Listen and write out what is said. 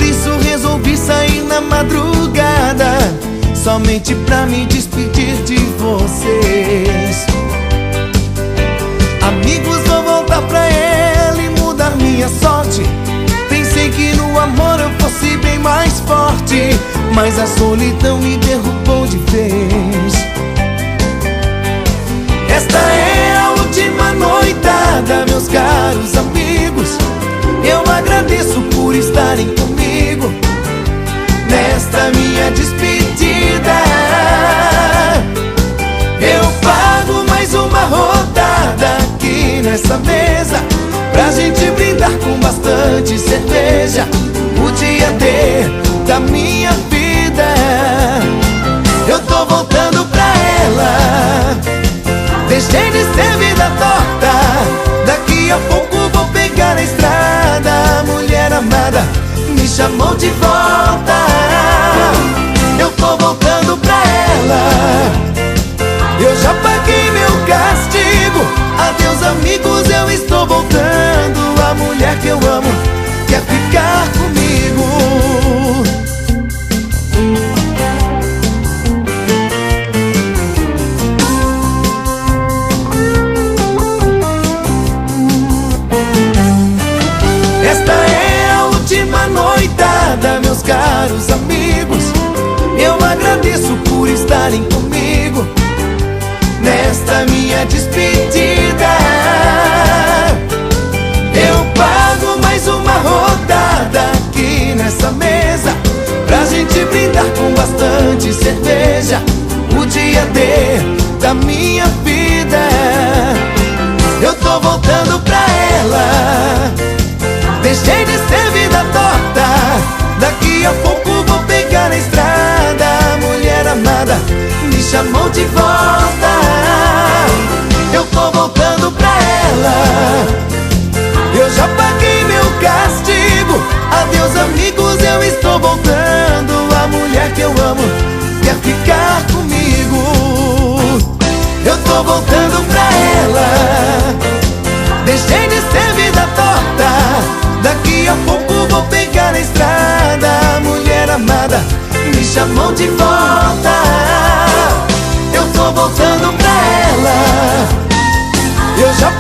Por isso resolvi sair na madrugada, somente pra me despedir de vocês. Amigos, vou voltar pra ela e mudar minha sorte. Pensei que no amor eu fosse bem mais forte, mas a solidão me derrubou de vez. Esta é a última noitada, meus caros amigos. Eu agradeço por estarem comigo nesta minha despedida. Eu pago mais uma rodada aqui nessa mesa, pra gente brindar com bastante cerveja o dia D da minha vida. Eu tô voltando pra ela, deixei de ser vida torta. Daqui a pouco vou pegar a estrada. Mulher amada me chamou de volta. Eu tô voltando pra ela, eu já paguei meu castigo. Adeus amigos, eu estou voltando. A mulher que eu amo quer ficar comigo. Esta é a última noitada, meus caros amigos. Eu agradeço por estarem comigo nesta minha despedida. Eu pago mais uma rodada aqui nessa mesa, pra gente brindar com bastante cerveja o dia D da minha vida. Eu tô voltando pra ela, deixei de ser vida torta. Daqui a pouco vou pegar a estrada. Mulher amada me chamou de volta. Eu tô voltando pra ela, eu já paguei meu castigo. Adeus amigos, eu estou voltando. A mulher que eu amo quer ficar comigo. Eu tô voltando pra ela, deixei de ser vida torta. Daqui a pouco vou pegar a estrada. Mulher amada me chamou de volta. Eu tô voltando pra ela, eu já